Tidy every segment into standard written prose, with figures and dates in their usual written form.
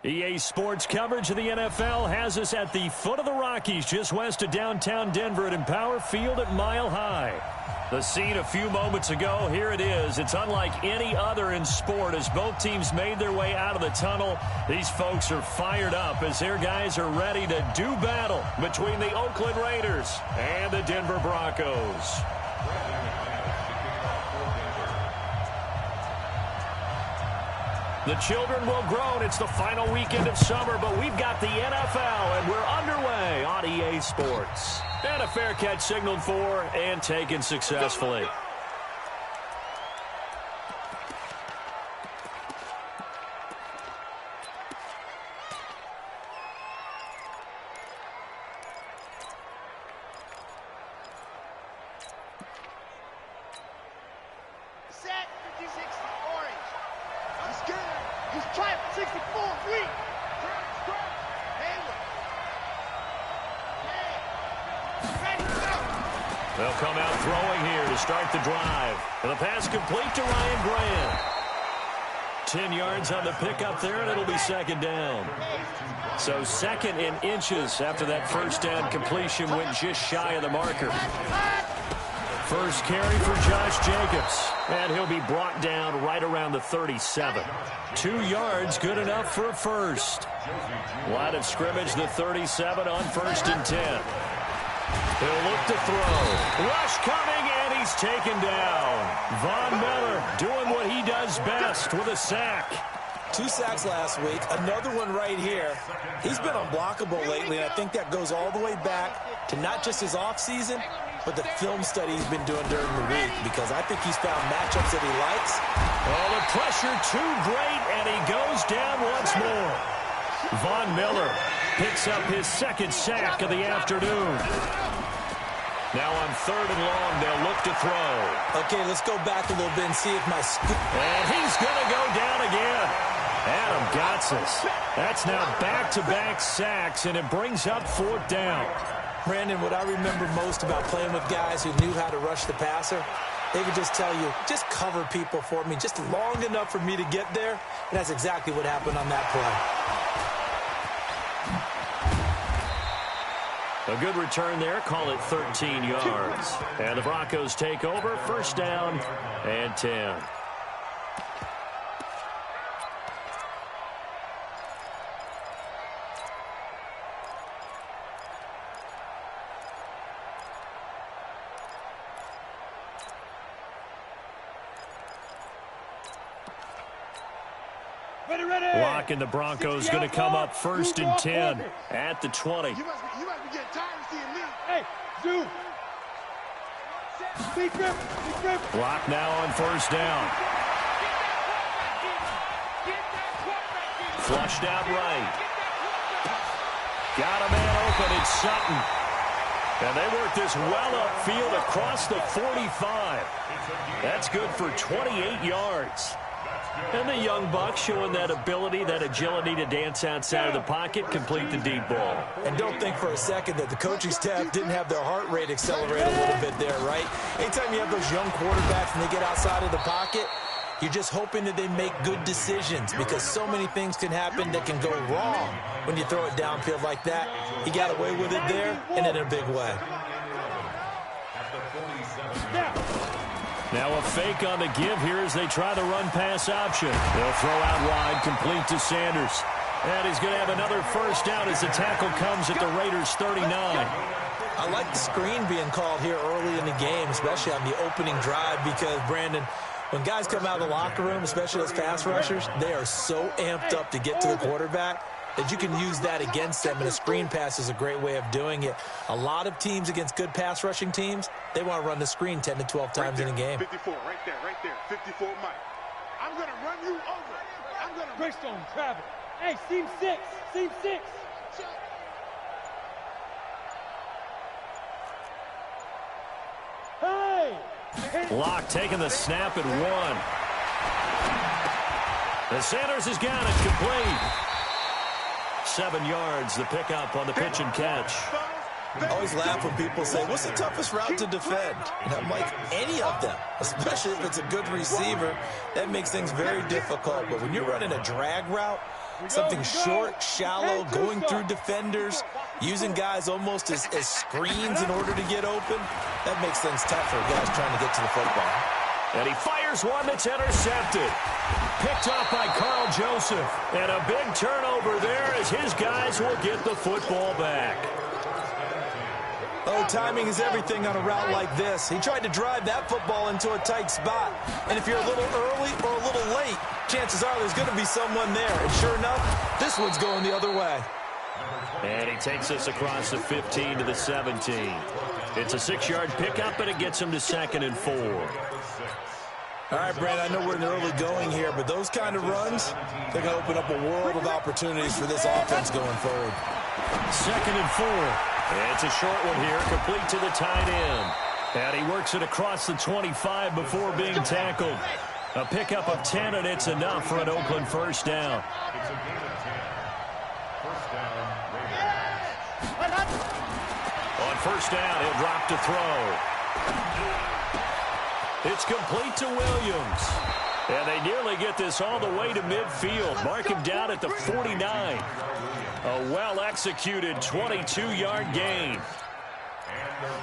EA Sports coverage of the NFL has us at the foot of the Rockies, just west of downtown Denver at Empower Field at Mile High. The scene a few moments ago, here it is. It's unlike any other in sport as both teams made their way out of the tunnel. These folks are fired up as their guys are ready to do battle between the Oakland Raiders and the Denver Broncos. The children will groan. It's the final weekend of summer, but we've got the NFL, and we're underway on EA Sports. And a fair catch signaled for and taken successfully. They'll come out throwing here to start the drive. And the pass complete to Ryan Grant. 10 yards on the pickup there, and it'll be second down. So second in inches after that first down completion went just shy of the marker. First carry for Josh Jacobs, and he'll be brought down right around the 37. 2 yards, good enough for a first. Line of scrimmage, the 37 on 1st and 10. He'll look to throw. Rush coming, and he's taken down. Von Miller doing what he does best with a sack. 2 sacks last week, another one right here. He's been unblockable lately, and I think that goes all the way back to not just his offseason, but the film study he's been doing during the week, because I think he's found matchups that he likes. Oh, the pressure too great, and he goes down once more. Von Miller picks up his second sack of the afternoon. Now on 3rd and long, they'll look to throw. Okay, let's go back a little bit and see if my scoop. And he's going to go down again. Adam Gotsis. That's now back-to-back sacks, and it brings up 4th down. Brandon, what I remember most about playing with guys who knew how to rush the passer, they would just tell you, just cover people for me, just long enough for me to get there. And that's exactly what happened on that play. A good return there. Call it 13 yards. And the Broncos take over. First down and 10. Lock, and the Broncos going to come up 1st and 10 at the 20. You must be getting tired of seeing me. Hey, Zoo. Big grip. Lock now on 1st down. Flushed out right. Got a man open. It's Sutton. And they work this well upfield across the 45. That's good for 28 yards. And the young buck showing that ability, that agility to dance outside of the pocket, complete the deep ball. And don't think for a second that the coaching staff didn't have their heart rate accelerate a little bit there, right? Anytime you have those young quarterbacks and they get outside of the pocket, you're just hoping that they make good decisions, because so many things can happen that can go wrong when you throw it downfield like that. He got away with it there, and in a big way. Now a fake on the give here as they try the run-pass option. They'll throw out wide, complete to Sanders. And he's going to have another first down as the tackle comes at the Raiders' 39. I like the screen being called here early in the game, especially on the opening drive, because, Brandon, when guys come out of the locker room, especially those pass rushers, they are so amped up to get to the quarterback that you can use that against them, and a screen pass is a great way of doing it. A lot of teams against good pass rushing teams, they want to run the screen 10 to 12 times in a game. 54, right there, 54, Mike. I'm going to run you over. I'm going to... Greystone, travel. Hey, seam 6. Hey! Locke taking the snap at 1. And Sanders has got it complete. 7 yards, the pickup on the pitch and catch. I always laugh when people say, what's the toughest route to defend? And I'm like, any of them, especially if it's a good receiver. That makes things very difficult. But when you're running a drag route, Something short, shallow, going through defenders, using guys almost as screens in order to get open. That makes things tough for guys trying to get to the football. And he fires one that's intercepted. Picked off by Carl Joseph. And a big turnover there as his guys will get the football back. Oh, timing is everything on a route like this. He tried to drive that football into a tight spot. And if you're a little early or a little late, chances are there's going to be someone there. And sure enough, this one's going the other way. And he takes us across the 15 to the 17. It's a 6-yard pickup, and it gets him to 2nd and 4. All right, Brandon, I know we're in the early going here, but those kind of runs, they're going to open up a world of opportunities for this offense going forward. 2nd and 4. It's a short one here, complete to the tight end. And he works it across the 25 before being tackled. A pickup of 10, and it's enough for an Oakland first down. On first down, he'll drop to throw. It's complete to Williams. And they nearly get this all the way to midfield. Mark him down at the 49. A well-executed 22-yard gain.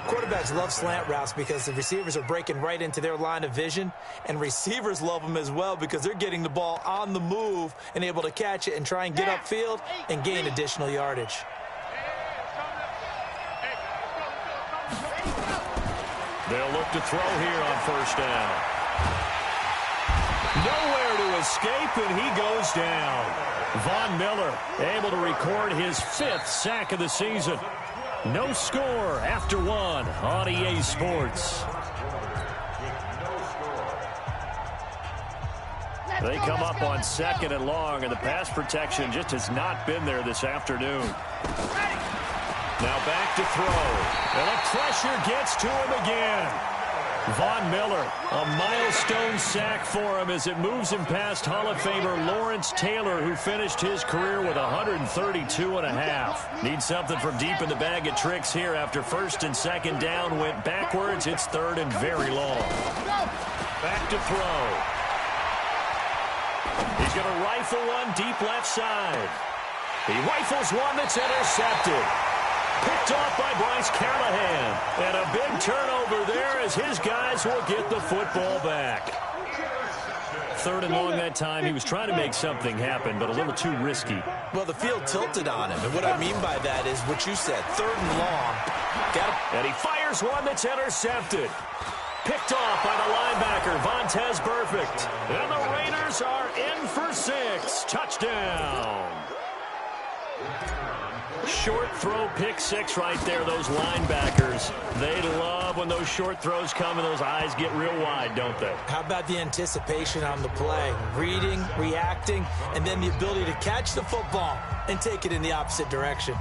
Quarterbacks love slant routes because the receivers are breaking right into their line of vision, and receivers love them as well because they're getting the ball on the move and able to catch it and try and get upfield and gain additional yardage. They'll look to throw here on first down. Nowhere to escape, and he goes down. Von Miller able to record his 5th sack of the season. No score after 1 on EA Sports. They come up on 2nd and long, and the pass protection just has not been there this afternoon. Now back to throw. And the pressure gets to him again. Von Miller, a milestone sack for him as it moves him past Hall of Famer Lawrence Taylor, who finished his career with 132.5. Need something from deep in the bag of tricks here after 1st and 2nd down went backwards. It's 3rd and very long. Back to throw. He's going to rifle one deep left side. He rifles one that's intercepted. Picked off by Bryce Callahan. And a big turnover there as his guys will get the football back. 3rd and long that time. He was trying to make something happen, but a little too risky. Well, the field tilted on him. And what I mean by that is what you said. 3rd and long. And he fires one that's intercepted. Picked off by the linebacker, Vontaze Burfict. And the Raiders are in for 6. Touchdown. Short throw, pick 6 right there, those linebackers. They love when those short throws come and those eyes get real wide, don't they? How about the anticipation on the play? Reading, reacting, and then the ability to catch the football and take it in the opposite direction.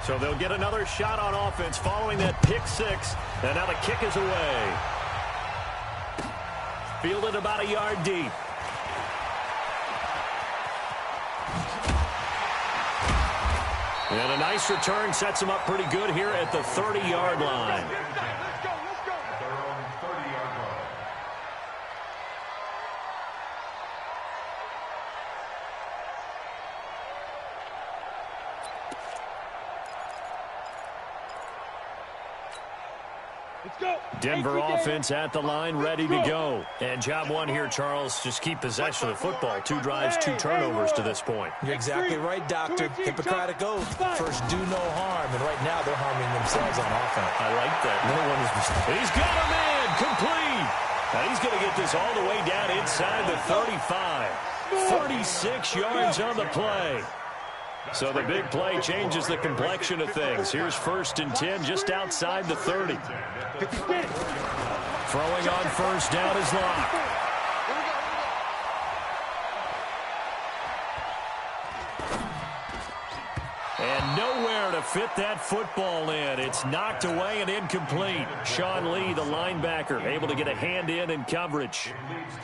So they'll get another shot on offense following that pick 6. And now the kick is away. Fielded about a yard deep. And a nice return sets him up pretty good here at the 30-yard line. Denver offense at the line, ready to go. And job 1 here, Charles, just keep possession of the football. 2 drives, 2 turnovers to this point. You're exactly right, Doctor. Hippocratic oath. First, do no harm. And right now, they're harming themselves on offense. I like that. No one is mistaken. He's got him in. Complete. Now he's going to get this all the way down inside the 35. 36 yards on the play. So the big play changes the complexion of things. Here's 1st and 10 just outside the 30. Throwing on first down is Locke. And nowhere to fit that football in. It's knocked away and incomplete. Sean Lee, the linebacker, able to get a hand in coverage.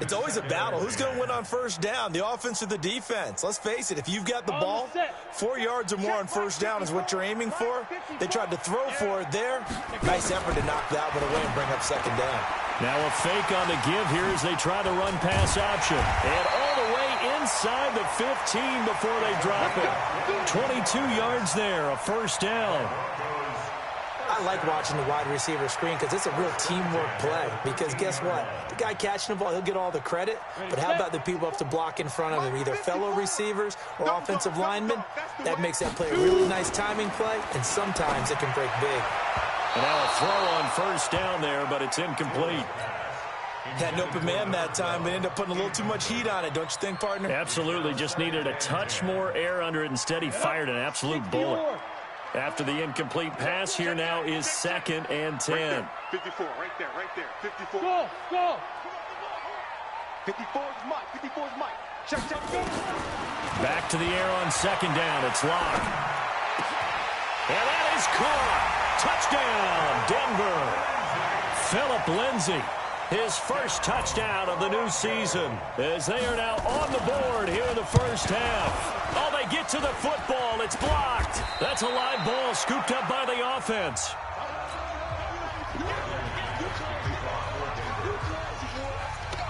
It's always a battle. Who's going to win on first down, the offense or the defense? Let's face it, if you've got the ball, 4 yards or more on first down is what you're aiming for. They tried to throw for it there. Nice effort to knock that one away and bring up second down. Now a fake on the give here as they try the run pass option. And all the way inside the 15 before they drop it. 22 yards there, a first down. I like watching the wide receiver screen because it's a real teamwork play. Because guess what? The guy catching the ball, he'll get all the credit. But how about the people up to block in front of him, either fellow receivers or offensive linemen? That makes that play a really nice timing play, and sometimes it can break big. And now a throw on first down there, but it's incomplete. Had an open man that time, but ended up putting a little too much heat on it, don't you think, partner? Absolutely. Just needed a touch more air under it. Instead, he fired an absolute bullet. After the incomplete pass, here now is 2nd and 10. 54, right there, 54. Go, go. 54 is Mike, 54 is Mike. Check, go. Back to the air on 2nd down. It's Locke. And that is caught. Touchdown, Denver. Phillip Lindsay, his first touchdown of the new season, as they are now on the board here in the first half. Oh, they get to the football. It's blocked. That's a live ball scooped up by the offense.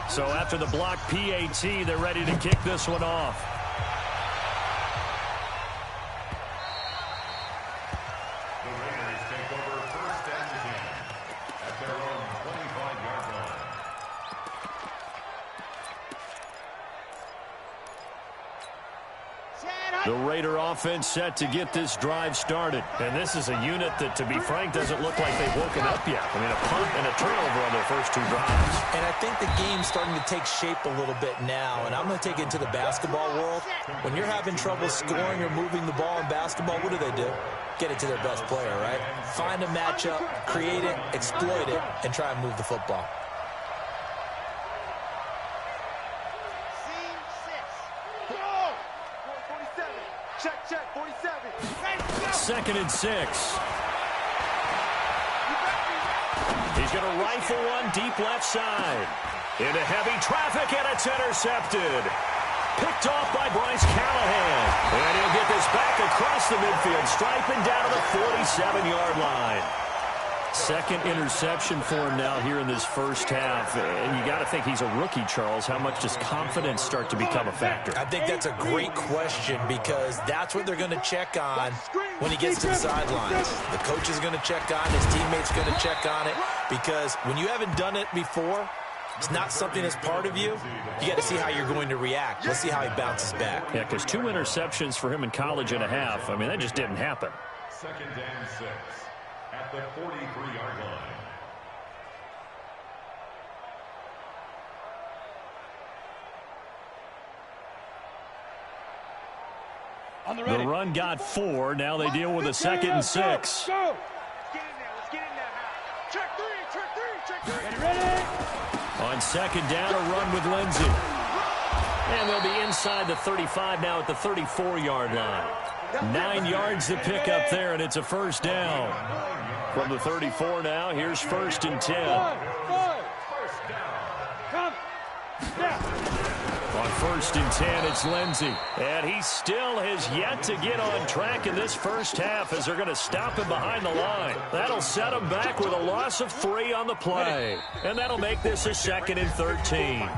So after the block PAT, they're ready to kick this one off. The Raider offense set to get this drive started. And this is a unit that, to be frank, doesn't look like they've woken up yet. I mean, a punt and a turnover on their first 2 drives. And I think the game's starting to take shape a little bit now. And I'm going to take it into the basketball world. When you're having trouble scoring or moving the ball in basketball, what do? Get it to their best player, right? Find a matchup, create it, exploit it, and try and move the football. Check, 47. 2nd and 6. He's going to rifle one deep left side. Into heavy traffic, and it's intercepted. Picked off by Bryce Callahan. And he'll get this back across the midfield, striping down to the 47-yard line. 2nd interception for him now here in this first half. And you got to think he's a rookie, Charles. How much does confidence start to become a factor? I think that's a great question because that's what they're going to check on when he gets to the sidelines. The coach is going to check on it. His teammates are going to check on it because when you haven't done it before, it's not something that's part of you. You got to see how you're going to react. Let's see how he bounces back. Yeah, because 2 interceptions for him in college and a half. I mean, that just didn't happen. 2nd and 6 at the 43-yard line. The run got 4. Now they deal with a 2nd and 6. Go. Let's get in there now. Check 3. Ready? On 2nd down, a run with Lindsay. And they'll be inside the 35 now at the 34-yard line. 9 yards to pick up there, and it's a first down. From the 34 now, here's 1st and 10. Come. Yeah. On 1st and 10, it's Lindsay. And he still has yet to get on track in this first half as they're going to stop him behind the line. That'll set him back with a loss of 3 on the play. And that'll make this a 2nd and 13.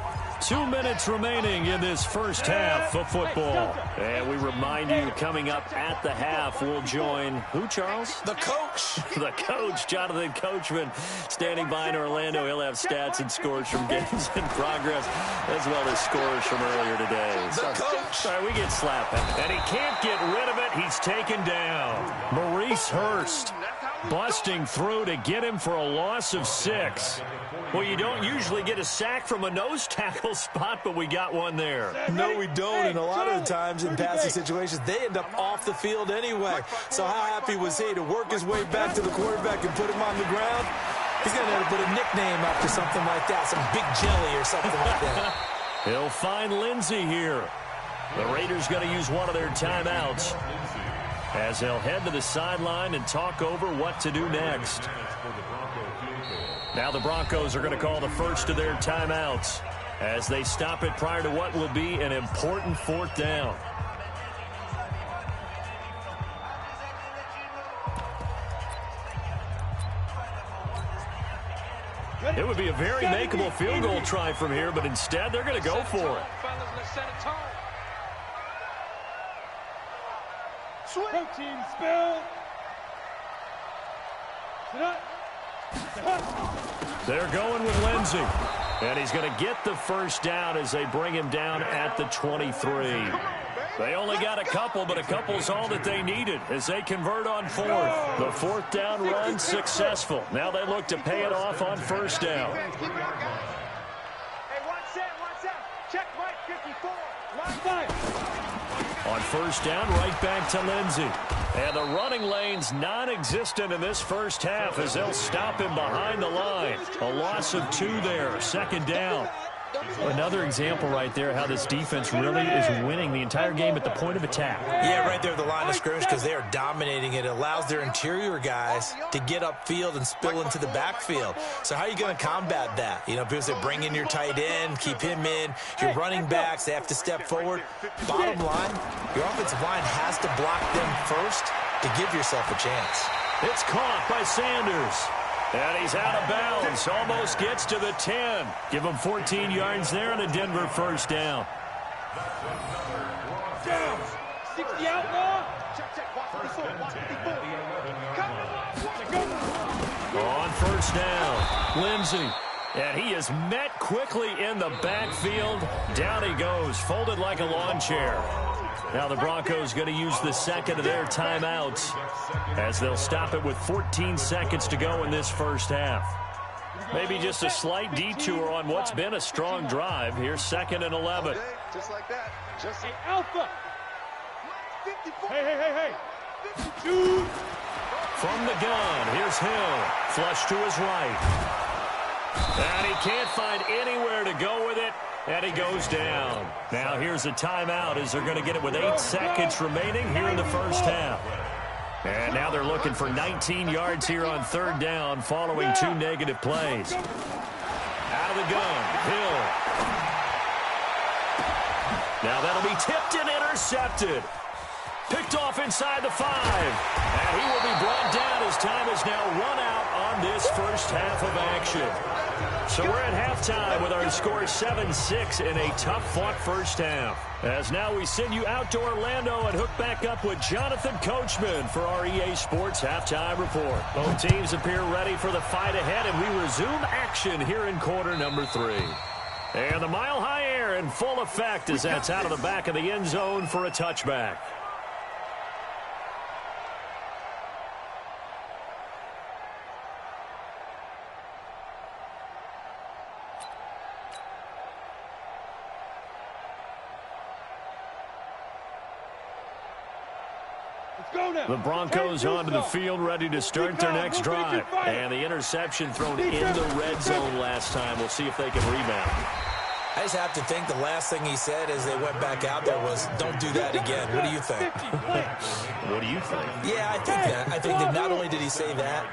2 minutes remaining in this first half of football. And we remind you, coming up at the half, we'll join who, Charles? The coach. The coach, Jonathan Coachman, standing by in Orlando. He'll have stats and scores from games in progress, as well as scores from earlier today. The coach. Sorry, we get slapping. And he can't get rid of it. He's taken down. Maurice Hurst busting through to get him for a loss of 6. Well, you don't usually get a sack from a nose tackle spot, but we got one there. No, we don't, and a lot of the times in passing situations, they end up off the field anyway. So how happy was he to work his way back to the quarterback and put him on the ground? He's going to have to put a nickname after something like that, some Big Jelly or something like that. He'll find Lindsay here. The Raiders going to use one of their timeouts. as they'll head to the sideline and talk over what to do next. Now the Broncos are going to call the first of their timeouts as they stop it prior to what will be an important fourth down. It would be a very makeable field goal try from here, but instead they're going to go for it. Protein spill. They're going with Lindsey. And he's going to get the first down as they bring him down at the 23. They only got a couple, but a couple's all that they needed as they convert on fourth. The fourth down run successful. Now they look to pay it off on first down. Hey, one set. Check right 54. Line 5. On first down, right back to Lindsey. And the running lane's non-existent in this first half as they'll stop him behind the line. A loss of 2 there, second down. Another example right there how this defense really is winning the entire game at the point of attack. Yeah, right there at the line of scrimmage because they are dominating it. It allows their interior guys to get upfield and spill into the backfield. So how are you going to combat that? You know, because they bring in your tight end, keep him in. Your running backs, they have to step forward. Bottom line, your offensive line has to block them first to give yourself a chance. It's caught by Sanders. And he's out of bounds. Almost gets to the 10. Give him 14 yards there and a Denver first down. 60 outlaw. On first down, Lindsey. And he is met quickly in the backfield. Down he goes, folded like a lawn chair. Now the Broncos going to use the second of their timeouts as they'll stop it with 14 seconds to go in this first half. Maybe just a slight detour on what's been a strong drive. Here's 2nd and 11. Just like that. Just Hey, Alpha. Hey. 52. From the gun, here's Hill. Flush to his right. And he can't find anywhere to go with it. And he goes down. Now here's a timeout as they're going to get it with 8 seconds remaining here in the first half. And now they're looking for 19 yards here on third down following 2 negative plays. Out of the gun, Hill. Now that'll be tipped and intercepted. Picked off inside the 5. And he will be brought down as time is now run out on this first half of action. So we're at halftime with our score 7-6 in a tough-fought first half. As now we send you out to Orlando and hook back up with Jonathan Coachman for our EA Sports Halftime Report. Both teams appear ready for the fight ahead, and we resume action here in quarter number 3. And the mile-high air in full effect as that's out of the back of the end zone for a touchback. The Broncos onto the field ready to start their next drive. And the interception thrown in the red zone last time. We'll see if they can rebound. I just have to think the last thing he said as they went back out there was, don't do that again. What do you think? What do you think? Yeah, I think that. I think that not only did he say that,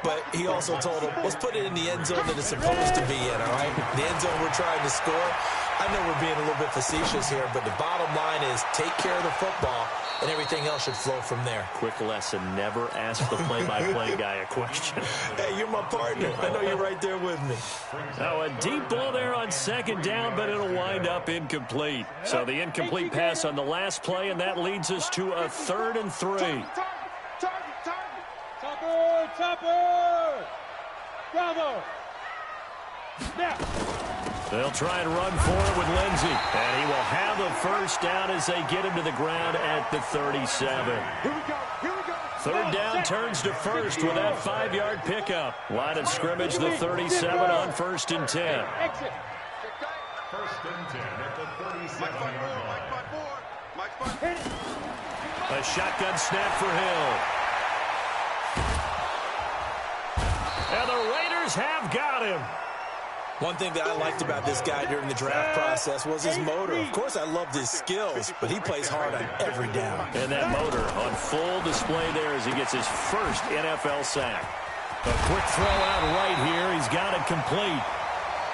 but he also told him, let's put it in the end zone that it's supposed to be in, all right? The end zone we're trying to score. I know we're being a little bit facetious here, but the bottom line is take care of the football, and everything else should flow from there. Quick lesson, never ask the play-by-play guy a question. Hey, you're my partner. I know you're right there with me. Now a deep ball there on second down, but it'll wind up incomplete. So the incomplete pass on the last play, and that leads us to a 3rd and 3. Topper! Bravo! Now! They'll try and run for it with Lindsey. And he will have the first down as they get him to the ground at the 37. Here we go. Third down turns to first with that 5-yard pickup. Line of scrimmage, the 37 on 1st and 10. Exit. 1st and 10 at the 37-yard line. A shotgun snap for Hill. And the Raiders have got him. One thing that I liked about this guy during the draft process was his motor. Of course, I loved his skills, but he plays hard on every down. And that motor on full display there as he gets his first NFL sack. A quick throw out right here. He's got it complete.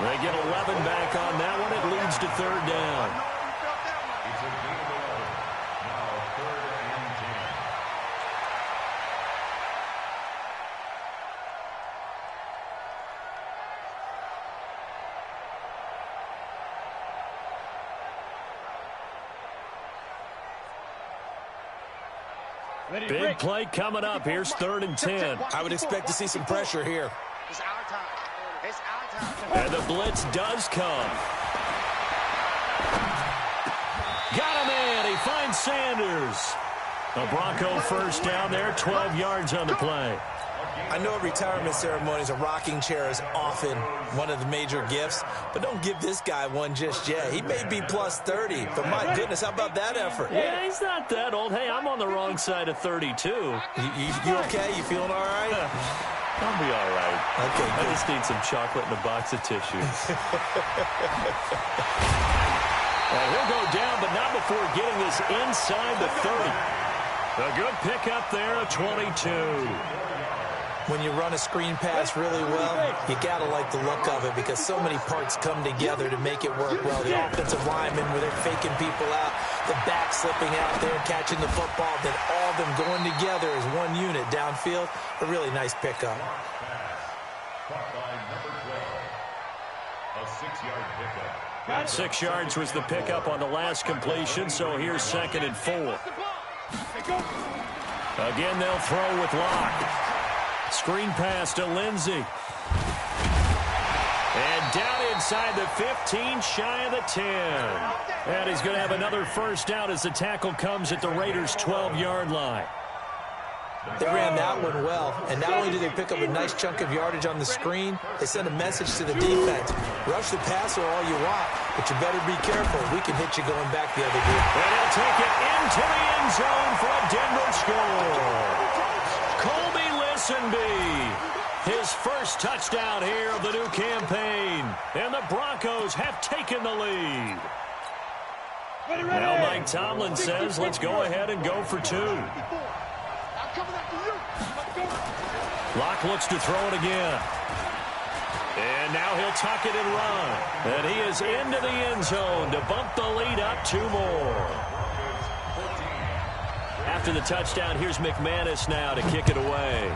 They get 11 back on that one. It leads to third down. It's a gain of 11. Now 3rd and 10. Big play coming up. Here's 3rd and 10. I would expect to see some pressure here. It's our time. It's our time. And the blitz does come. Got him in. He finds Sanders. A Bronco first down there, 12 yards on the play. I know at retirement ceremonies, a rocking chair is often one of the major gifts, but don't give this guy one just yet. He may be plus 30, but my goodness, how about that effort? Yeah, he's not that old. Hey, I'm on the wrong side of 32. You okay? You feeling all right? I'll be all right. Okay, I good. just need some chocolate and a box of tissues. And he'll go down, but not before getting this inside the 30. A good pickup there, a 22. When you run a screen pass really well, you got to like the look of it because so many parts come together to make it work well. The offensive linemen, where they're faking people out, the back slipping out there and catching the football, then all of them going together as one unit downfield. A really nice pickup. Caught by number 12. A 6-yard pickup. 6 yards was the pickup on the last completion, so here's 2nd and 4. Again, they'll throw with Locke. Screen pass to Lindsey. And down inside the 15, shy of the 10. And he's going to have another first down as the tackle comes at the Raiders' 12-yard line. They ran that one well, and not only do they pick up a nice chunk of yardage on the screen, they send a message to the defense. Rush the passer all you want, but you better be careful. We can hit you going back the other way. And he'll take it into the end zone for a Denver score. Colby Listenby, his first touchdown here of the new campaign. And the Broncos have taken the lead. Now Mike Tomlin says, let's go ahead and go for 2. Locke looks to throw it again. And now he'll tuck it and run. And he is into the end zone to bump the lead up 2 more. After the touchdown, here's McManus now to kick it away.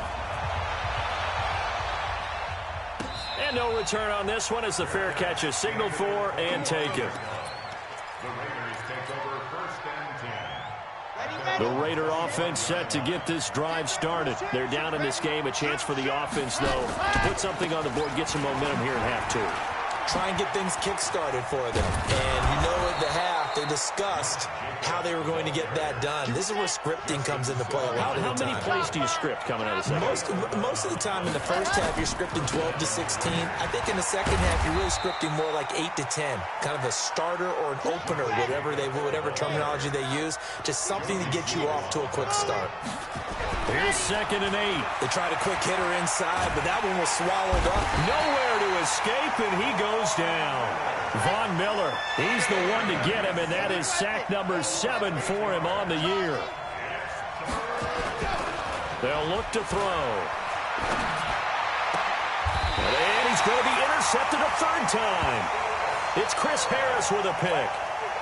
And no return on this one as the fair catch is signaled for and taken. The Raiders take over 1st and 10. The Raider offense set to get this drive started. They're down in this game. A chance for the offense, though, to put something on the board, get some momentum here in half 2. Try and get things kick-started for them. And you know at the half, they discussed how they were going to get that done. This is where scripting comes into play a lot of the time. How many plays do you script coming out of the second? Most of the time in the first half, you're scripting 12 to 16. I think in the second half, you're really scripting more like 8 to 10. Kind of a starter or an opener, whatever terminology they use. Just something to get you off to a quick start. Here's 2nd and 8. They tried a quick hitter inside, but that one was swallowed up. Nowhere to escape, and he goes down. Von Miller, he's the one to get him, and that is sack number 7 for him on the year. They'll look to throw. And he's going to be intercepted a 3rd time. It's Chris Harris with a pick.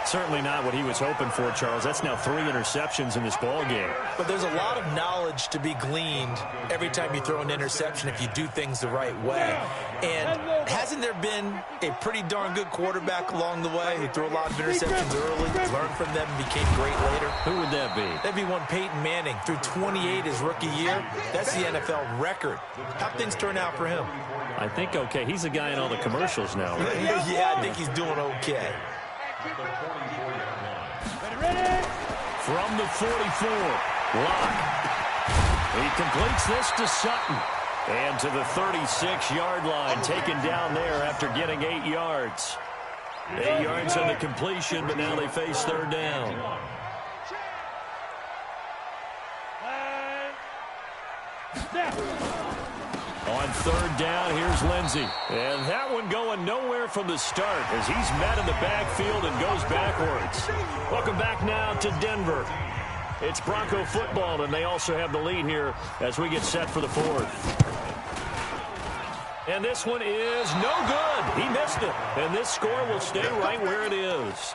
Certainly not what he was hoping for, Charles. That's now 3 interceptions in this ball game. But there's a lot of knowledge to be gleaned every time you throw an interception if you do things the right way. And hasn't there been a pretty darn good quarterback along the way who threw a lot of interceptions early, learned from them, and became great later? Who would that be? That'd be one Peyton Manning. Threw 28 his rookie year. That's the NFL record. How'd things turn out for him? I think okay. He's a guy in all the commercials now, right? Yeah, I think he's doing okay. From the 44, Locke. He completes this to Sutton. And to the 36-yard line, taken down there after getting 8 yards. 8 yards on the completion, but now they face 3rd down. On third down. Here's Lindsey. And that one going nowhere from the start as he's met in the backfield and goes backwards. Welcome back now to Denver. It's Bronco football, and they also have the lead here as we get set for the fourth. And this one is no good. He missed it. And this score will stay right where it is.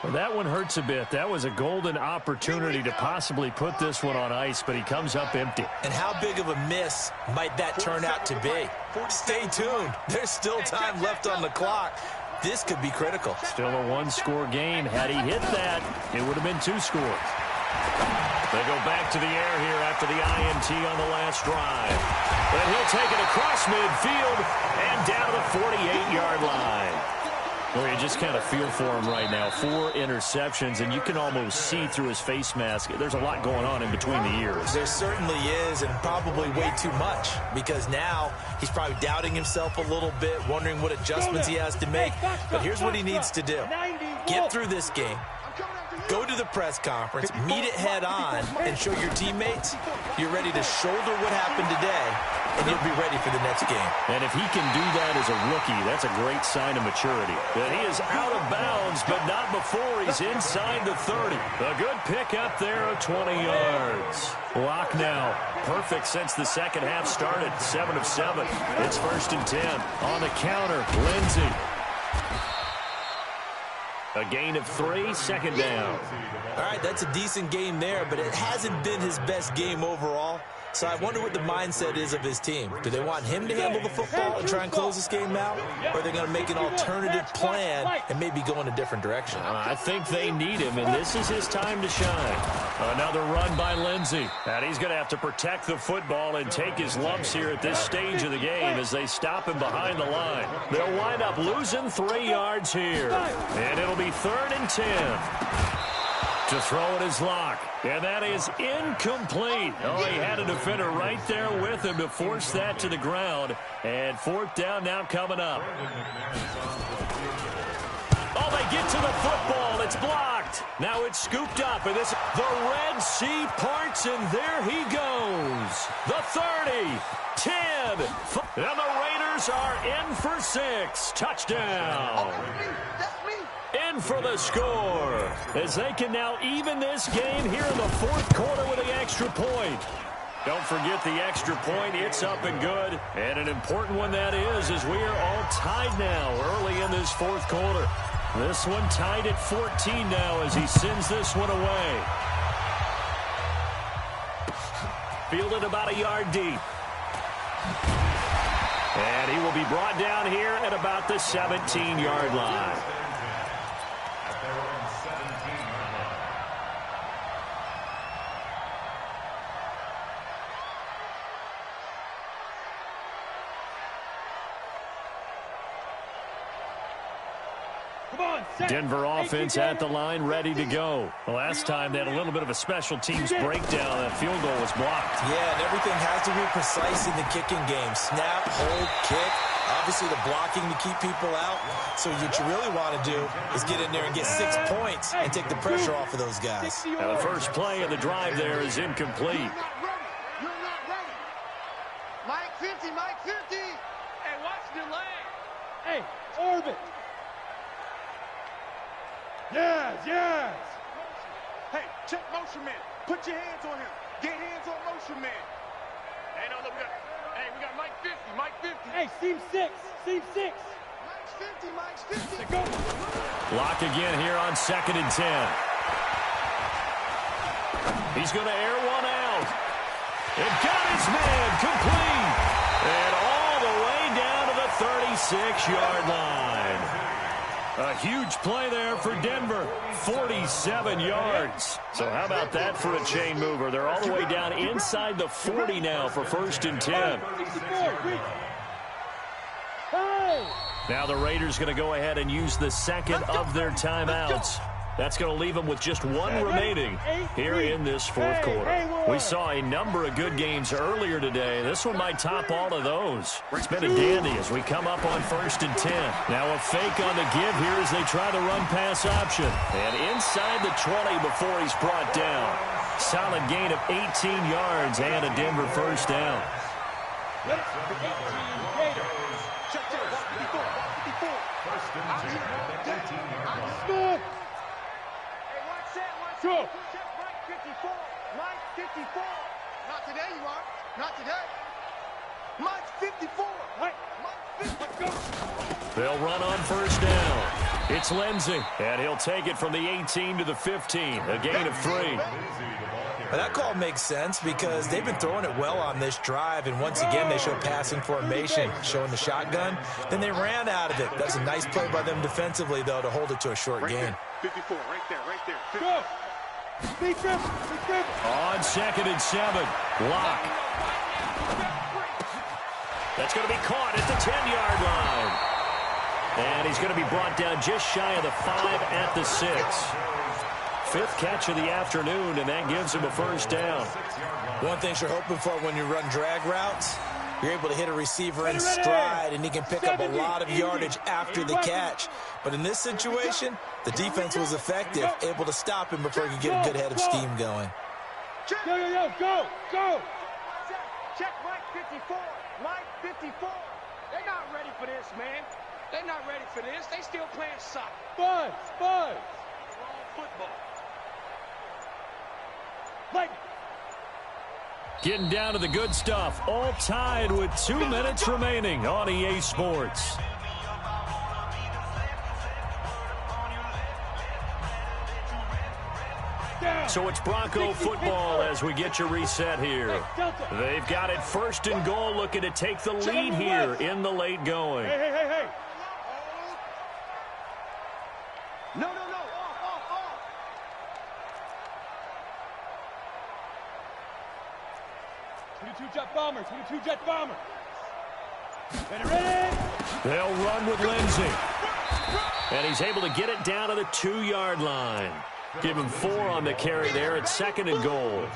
Well, that one hurts a bit. That was a golden opportunity to possibly put this one on ice, but he comes up empty. And how big of a miss might that turn out to be? Stay tuned. There's still time left on the clock. This could be critical. Still a one-score game. Had he hit that, it would have been 2 scores. They go back to the air here after the INT on the last drive. And he'll take it across midfield and down to the 48-yard line. Well, you just kind of feel for him right now. 4 interceptions, and you can almost see through his face mask. There's a lot going on in between the ears. There certainly is, and probably way too much, because now he's probably doubting himself a little bit, wondering what adjustments he has to make. But here's what he needs to do. Get through this game. Go to the press conference, meet it head on, and show your teammates you're ready to shoulder what happened today, and you'll be ready for the next game. And if he can do that as a rookie, that's a great sign of maturity. That he is out of bounds, but not before he's inside the 30. A good pick up there of 20 yards. Lock now. Perfect since the second half started. 7 of 7. It's 1st and 10. On the counter, Lindsey. A gain of 3, second down. All right, that's a decent game there, but it hasn't been his best game overall. So I wonder what the mindset is of his team. Do they want him to handle the football and try and close this game out? Or are they going to make an alternative plan and maybe go in a different direction? I think they need him, and this is his time to shine. Another run by Lindsey. And he's going to have to protect the football and take his lumps here at this stage of the game as they stop him behind the line. They'll wind up losing 3 yards here. And it'll be 3rd and 10. To throw it is Locke. And that is incomplete. Oh, he had a defender right there with him to force that to the ground. And 4th down now coming up. Oh, they get to the football. It's blocked. Now it's scooped up. And this, the Red Sea parts, and there he goes. The 30, 10. And the Raiders are in for 6. Touchdown. In for the score, as they can now even this game here in the 4th quarter with the extra point. Don't forget the extra point. It's up and good. And an important one that is, as we are all tied now early in this 4th quarter. This one tied at 14 now as he sends this one away. Fielded about a yard deep. And he will be brought down here at about the 17-yard line. Denver offense at the line, ready to go. The last time they had a little bit of a special teams breakdown. That field goal was blocked. Yeah, and everything has to be precise in the kicking game. Snap, hold, kick. Obviously, the blocking to keep people out. So what you really want to do is get in there and get 6 points and take the pressure off of those guys. Now the first play of the drive there is incomplete. You're not ready. Mike 50, Mike 50. Hey, watch the delay. Hey, orbit. Yes. Hey, check motion man. Put your hands on him. Get hands on motion man. Hey, no, look, we got Mike 50, Mike 50. Hey, seam 6. Mike's 50. Go. Lock again here on 2nd and 10. He's going to air one out. And got his man complete. And all the way down to the 36-yard line. A huge play there for Denver, 47 yards. So how about that for a chain mover? They're all the way down inside the 40 now for 1st and 10. Now the Raiders going to go ahead and use the second of their timeouts. That's going to leave them with just 1 remaining here in this 4th quarter. We saw a number of good games earlier today. This one might top all of those. It's been a dandy as we come up on 1st and 10. Now a fake on the give here as they try the run-pass option. And inside the 20 before he's brought down. Solid gain of 18 yards and a Denver 1st down. Get it. 18 Gators. Check, check. 54. 54. First and 10 at the 18-yard line. Good. Hey, watch that, watch Go. that. Check Mike 54. Mike 54. Not today, you are. Not today. Mike 54. Right. Mike 54. Let's go. They'll run on first down. It's Lindsey, and he'll take it from the 18 to the 15, a gain of 3. But that call makes sense because they've been throwing it well on this drive, and once again they show passing formation, showing the shotgun. Then they ran out of it. That's a nice play by them defensively, though, to hold it to a short Right gain. there. 54. Right there. Right there. 50. Go. Big grip. Big grip. On 2nd and 7, Lock. That's going to be caught at the 10-yard line. And he's going to be brought down just shy of the 5 at the 6. 5th catch of the afternoon, and that gives him a first down. One thing you're hoping for when you run drag routes, you're able to hit a receiver in stride, and he can pick up a lot of yardage after the catch. But in this situation, the defense was effective, able to stop him before he could get a good head of steam going. Yo, yo, yo. Go. Go. Check Mike 54. Mike 54. They're not ready for this, man. They're not ready for this. They still playing soccer. Buzz. Buzz. Wrong football. Like. Getting down to the good stuff, all tied with 2 minutes remaining on EA Sports. So it's Bronco football as we get your reset here. They've got it 1st and goal, looking to take the lead here in the late going. Hey, hey, hey, hey. No, no, no. Off. 22 jet bomber. 22 jet bomber. Ready. They'll run with Lindsey. And he's able to get it down to the 2-yard line. Give him 4 on the carry there at 2nd and goal.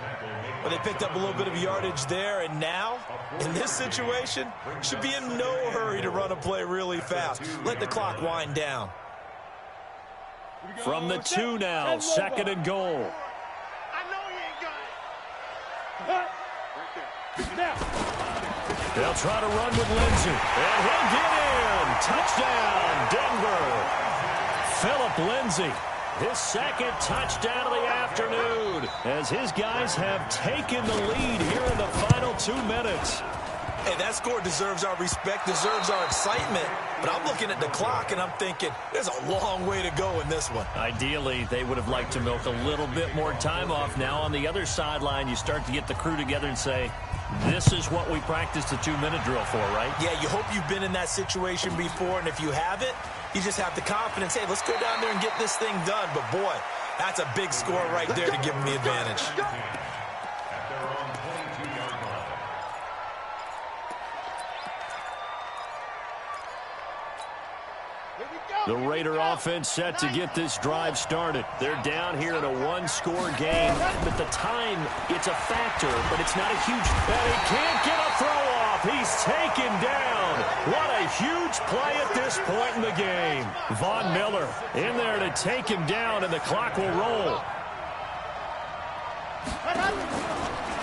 But they picked up a little bit of yardage there, and now, in this situation, should be in no hurry to run a play really fast. Let the clock wind down. From the 2 now, 2nd and goal. I know you ain't got it. Right there. Now. They'll try to run with Lindsey. And he'll get in. Touchdown, Denver. Philip Lindsey, his 2nd touchdown of the afternoon, as his guys have taken the lead here in the final 2 minutes. Hey, that score deserves our respect, deserves our excitement. But I'm looking at the clock, and I'm thinking, there's a long way to go in this one. Ideally, they would have liked to milk a little bit more time off. Now on the other sideline, you start to get the crew together and say, this is what we practiced the 2-minute drill for, right? Yeah, you hope you've been in that situation before, and if you haven't, you just have the confidence, hey, let's go down there and get this thing done. But, boy, that's a big score right there to give them the advantage. The Raider offense set to get this drive started. They're down here in a 1-score game. At the time, it's a factor, but it's not a huge... And he can't get a throw off. He's taken down. What a huge play at this point in the game. Von Miller in there to take him down, and the clock will roll.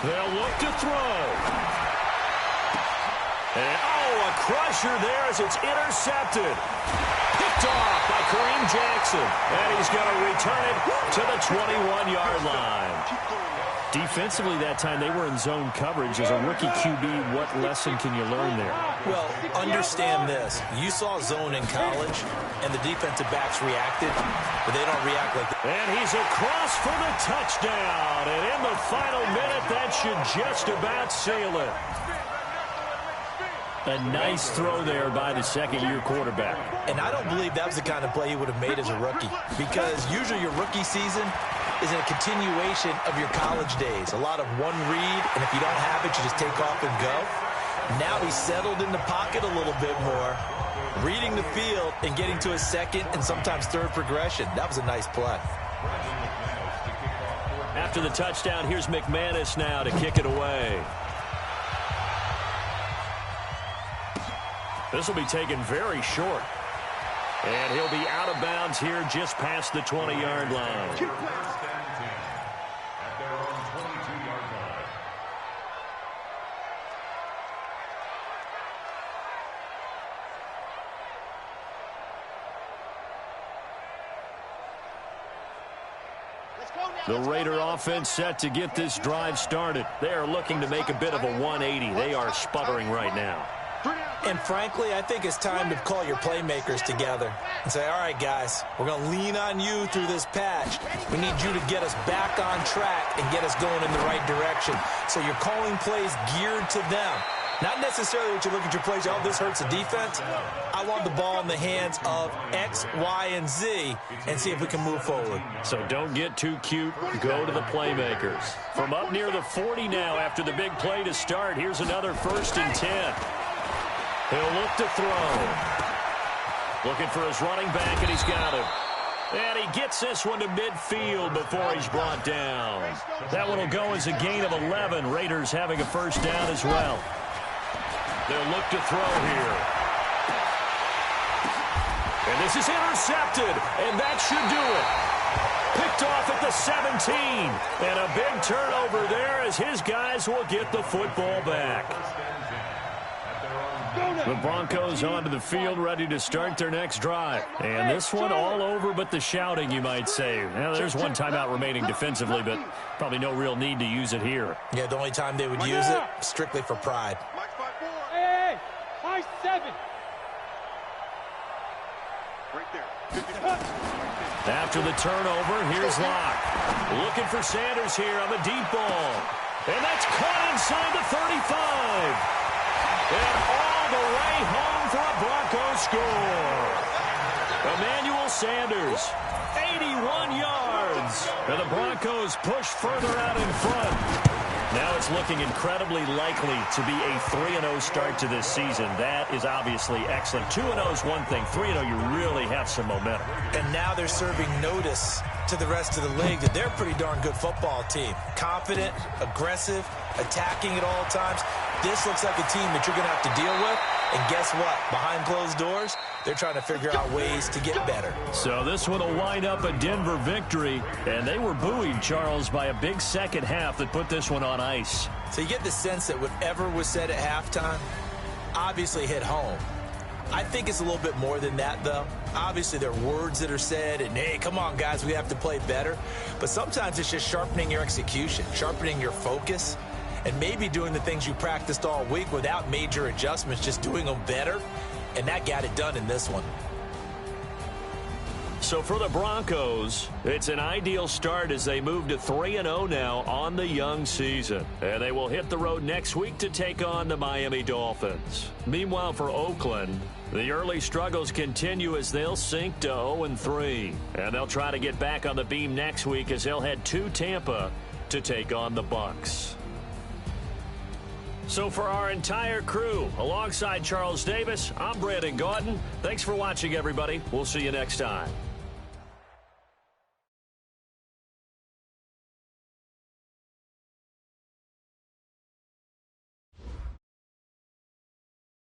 They'll look to throw. And, a crusher there as it's intercepted. Picked off by Kareem Jackson. And he's going to return it to the 21-yard line. Defensively that time, they were in zone coverage. As a rookie QB, what lesson can you learn there? Well, understand this. You saw zone in college, and the defensive backs reacted, but they don't react like that. And he's across for the touchdown. And in the final minute, that should just about seal it. A nice throw there by the second-year quarterback. And I don't believe that was the kind of play he would have made as a rookie, because usually your rookie season is a continuation of your college days. A lot of one read, and if you don't have it, you just take off and go. Now he's settled in the pocket a little bit more, reading the field and getting to his second and sometimes third progression. That was a nice play. After the touchdown, here's McManus now to kick it away. This will be taken very short. And he'll be out of bounds here just past the 20-yard line. At their own 22-yard line. The Raider offense set to get this drive started. They are looking to make a bit of a 180. They are sputtering right now. And frankly, I think it's time to call your playmakers together and say, all right, guys, we're going to lean on you through this patch. We need you to get us back on track and get us going in the right direction. So you're calling plays geared to them. Not necessarily what you look at your plays, oh, this hurts the defense. I want the ball in the hands of X, Y, and Z and see if we can move forward. So don't get too cute. Go to the playmakers. From up near the 40 now after the big play to start, here's another 1st and 10. He'll look to throw. Looking for his running back, and he's got him. And he gets this one to midfield before he's brought down. That one will go as a gain of 11. Raiders having a 1st down as well. They'll look to throw here. And this is intercepted, and that should do it. Picked off at the 17. And a big turnover there as his guys will get the football back. The Broncos onto the field, ready to start their next drive. And this one all over but the shouting, you might say. Now, there's one timeout remaining defensively, but probably no real need to use it here. Yeah, the only time they would use it, strictly for pride. Hey, high 7. Right there. After the turnover, here's Locke. Looking for Sanders here on the deep ball. And that's caught inside the 35. And all the way home for a Broncos score. Emmanuel Sanders, 81 yards. And the Broncos push further out in front. Now it's looking incredibly likely to be a 3-0 start to this season. That is obviously excellent. 2-0 is one thing. 3-0, you really have some momentum. And now they're serving notice to the rest of the league that they're a pretty darn good football team. Confident, aggressive, attacking at all times. This looks like a team that you're going to have to deal with. And guess what? Behind closed doors, they're trying to figure out ways to get better. So this one will wind up a Denver victory. And they were buoyed, Charles, by a big second half that put this one on ice. So you get the sense that whatever was said at halftime obviously hit home. I think it's a little bit more than that, though. Obviously, there are words that are said, and, hey, come on, guys, we have to play better. But sometimes it's just sharpening your execution, sharpening your focus, and maybe doing the things you practiced all week without major adjustments, just doing them better. And that got it done in this one. So for the Broncos, it's an ideal start as they move to 3-0 now on the young season. And they will hit the road next week to take on the Miami Dolphins. Meanwhile, for Oakland, the early struggles continue as they'll sink to 0-3. And they'll try to get back on the beam next week as they'll head to Tampa to take on the Bucs. So for our entire crew, alongside Charles Davis, I'm Brandon Gaudin. Thanks for watching, everybody. We'll see you next time.